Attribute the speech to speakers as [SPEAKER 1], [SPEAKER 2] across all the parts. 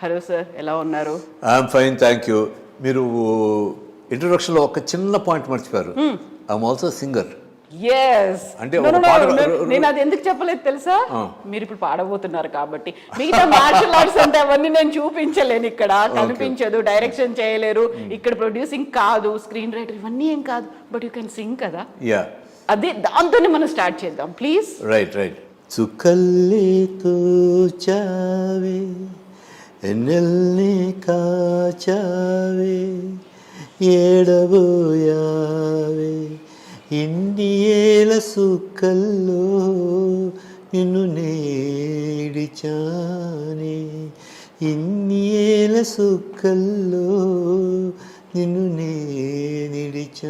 [SPEAKER 1] Hello sir, ఎలా ఉన్నారు?
[SPEAKER 2] I'm fine, thank you. మీరు ఇంట్రొడక్షన్లో ఒక చిన్న పాయింట్ మర్చిపోయారు. I'm also singer.
[SPEAKER 1] ఎస్.
[SPEAKER 2] అంటే ఒక పాట
[SPEAKER 1] నేను అది ఎందుకు చెప్పలేదు తెలుసా? మీరు ఇప్పుడు పాడబోతున్నారు కాబట్టి. మిగతా మార్షల్ ఆర్ట్స్ అంటే అవన్నీ నేను చూపించలేను ఇక్కడ, కనిపించదు. డైరెక్షన్ చేయలేరు ఇక్కడ, ప్రొడ్యూసింగ్ కాదు, స్క్రీన్ రైటర్ ఇవన్నీ ఏం కాదు. బట్ యూ కెన్ సింగ్ కదా.
[SPEAKER 2] యా,
[SPEAKER 1] అదే దాంతోనే మనం స్టార్ట్ చేద్దాం ప్లీజ్.
[SPEAKER 2] Right right. చుక్కల్లేతో చావే ఎన్నెల్ని కాచావే ఏడబోయావే ఇన్ని ఏల సుక్కల్లో నిన్ను నేడిచానే ఇన్ని ఏల సుక్కల్లో నిన్ను నేడిచానే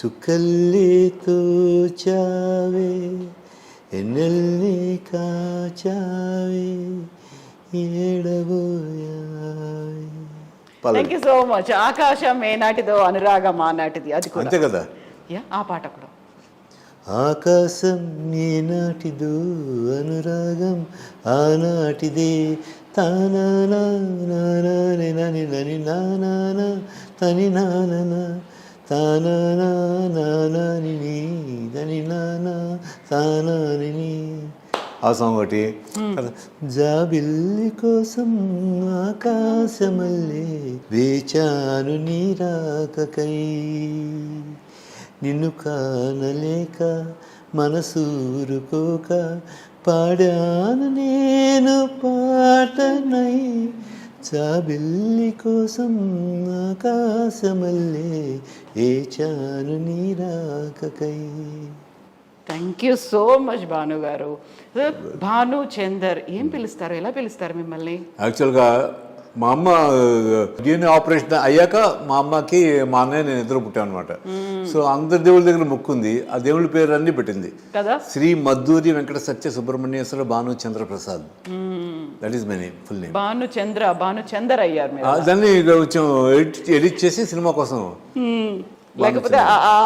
[SPEAKER 2] చుక్కల్లేతో చావే ఎన్నెల్ని కాచావే ఏడబోయావే.
[SPEAKER 1] Thank you so much. ఆకాశం ఏనాటిదో అనురాగం ఆనాటిది, అది కూడా
[SPEAKER 2] అంతే కదా.
[SPEAKER 1] ఆ పాట కూడా.
[SPEAKER 2] ఆకాశం ఏనాటిదో అనురాగం ఆనాటిదే తానానా నానాని నని నని నానానా తని నాననా తానానా నానాని దని నానా తానాని. ఆ సాంగ్ ఒకటి. జాబిల్లి కోసం ఆకాశమల్లే వేచాను నీ రాకకై నిన్ను కానలేక మనసూరుకోక పాడాను నేను పాటనై జాబిల్లి కోసం ఆకాశమల్లే వేచాను నీ రాకకై.
[SPEAKER 1] Thank you so much Bhanu గారు. భాను చందర్ ఏం పిలుస్తారు, ఎలా పిలుస్తారు మిమ్మల్ని?
[SPEAKER 2] యాక్చువల్గా మా అమ్మ DNA ఆపరేషన్ అయ్యాక మా అమ్మకి మా అన్నయ్య నేను ఇద్దరు పుట్టాను అనమాట. సో అందరి దేవుళ్ళ దగ్గర మొక్కుంది, ఆ దేవుళ్ళ పేరు అన్ని పెట్టింది
[SPEAKER 1] కదా.
[SPEAKER 2] Sri Madduri Venkata Satya Subrahmanyeswara Bhanu Chandraprasad. That is my name, full name.
[SPEAKER 1] Bhanu Chandar అయ్యారు మీరు.
[SPEAKER 2] దాన్ని కొంచెం ఎడిట్ చేసి సినిమా కోసం.
[SPEAKER 1] లేకపోతే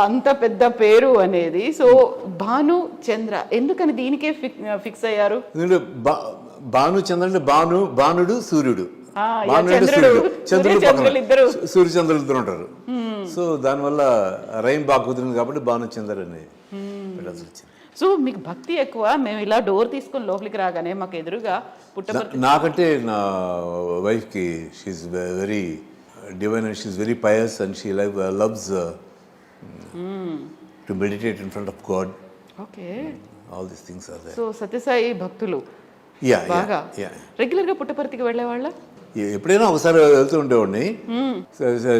[SPEAKER 1] అంత పెద్ద పేరు అనేది. సో భాను చంద్ర ఎందుకని దీనికే ఫిక్స్ అయ్యారు?
[SPEAKER 2] భాను చంద్ర అంటే భానుడు సూర్యుడు,
[SPEAKER 1] చంద్రుడు ఇద్దరు,
[SPEAKER 2] సూర్యచంద్రులు ఇద్దరు ఉంటారు. సో దానివల్ల రైన్ బాగా కుదిరింది కాబట్టి భాను చంద్ర అని పెట్టాల్సి వచ్చింది.
[SPEAKER 1] సో మీకు భక్తి ఎక్కువ. మేము ఇలా డోర్ తీసుకొని లోపలికి రాగానే మాకు ఎదురుగా పుట్టపర్తి.
[SPEAKER 2] నాకంటే నా వైఫ్కి she's very divine and she is very pious and she loves to meditate in front of God.
[SPEAKER 1] Okay.
[SPEAKER 2] All these things are there.
[SPEAKER 1] So Sathya Sai భక్తులు బాగా రెగ్యులర్ గా పుట్టపర్తికి వెళ్ళేవాళ్ళ?
[SPEAKER 2] ఎప్పుడైనా ఒకసారి వెళ్తూ ఉండేవాడిని.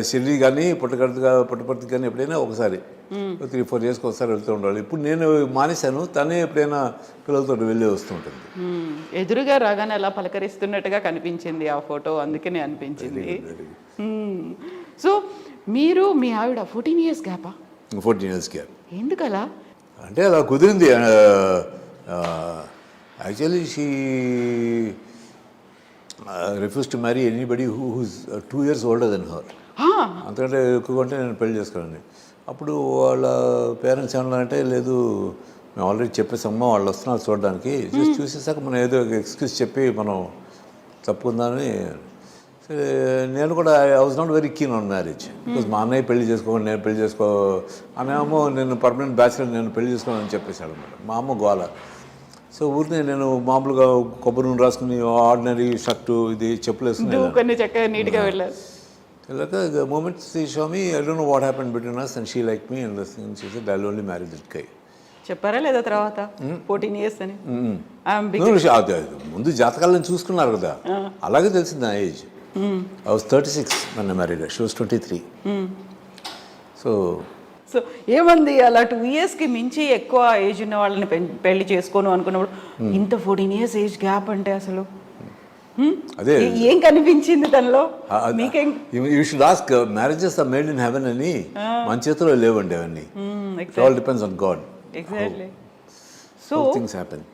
[SPEAKER 2] షిరిడి కానీ పుట్టపర్తికి కానీ ఎప్పుడైనా ఒకసారి 3-4 years ఒకసారి వెళ్తూ ఉండేవాళ్ళు. ఇప్పుడు నేను మానేశాను, తనే ఎప్పుడైనా పిల్లలతో వెళ్ళి వస్తూ ఉంటుంది.
[SPEAKER 1] ఎదురుగా రాగానే అలా పలకరిస్తున్నట్టుగా కనిపించింది ఆ ఫోటో, అందుకనే అనిపించింది. సో మీరు మీ ఆవిడ 14 years గ్యాపా?
[SPEAKER 2] 14 years gap.
[SPEAKER 1] ఎందుకలా?
[SPEAKER 2] అంటే అలా కుదిరింది. Actually she refuse to marry anybody whose 2 years older than her. అంతకంటే ఎక్కువ ఉంటే నేను పెళ్లి చేసుకోవాలని. అప్పుడు వాళ్ళ పేరెంట్స్ ఏమన్నారంటే, లేదు మేము ఆల్రెడీ చెప్పేసమ్మా వాళ్ళు వస్తున్నారు చూడడానికి, చూసేసాక మనం ఏదో ఎక్స్క్యూజ్ చెప్పి మనం తప్పుకుందామని. నేను కూడా I was not very keen on marriage. Because మా అన్నయ్య పెళ్లి చేసుకోవాలి, నేను పెళ్లి చేసుకో అనేమో, నేను పర్మనెంట్ బ్యాచులర్, నేను పెళ్లి చేసుకోవాలని చెప్పేశాడు అనమాట. మా అమ్మ గోల. సో ఊరిని నేను మామూలుగా కొబ్బరి నూనె రాసుకుని ఆర్డినరీ షర్టు ఇది చెప్పులు వేసుకుని
[SPEAKER 1] చక్కగా నీట్గా వెళ్ళారు.
[SPEAKER 2] Like the moment she saw me, I don't know what happened between us, and she liked me, and she said, "I'll only marry that guy."
[SPEAKER 1] చెప్పారా లేదా తర్వాత 14 years అని?
[SPEAKER 2] ముందు జాతకాలను చూసుకున్నారు కదా, అలాగే తెలిసింది నా age. I was 36 when I married her. She was 23. So
[SPEAKER 1] ఏమంది అలా 2 years కి మించి ఎక్కువ ఏజ్ ఉన్న వాళ్ళని పెళ్లి చేసుకోను అనుకున్నప్పుడు ఇంత 14 years ఏజ్ గ్యాప్ అంటే అసలు
[SPEAKER 2] అదే
[SPEAKER 1] ఏం కనిపించింది తనలో? మీకేం?
[SPEAKER 2] You should ask. Marriages are made in heaven అని మన చేతిలో లేవండి అవన్నీ. It all depends on God.
[SPEAKER 1] Exactly.
[SPEAKER 2] So things happen.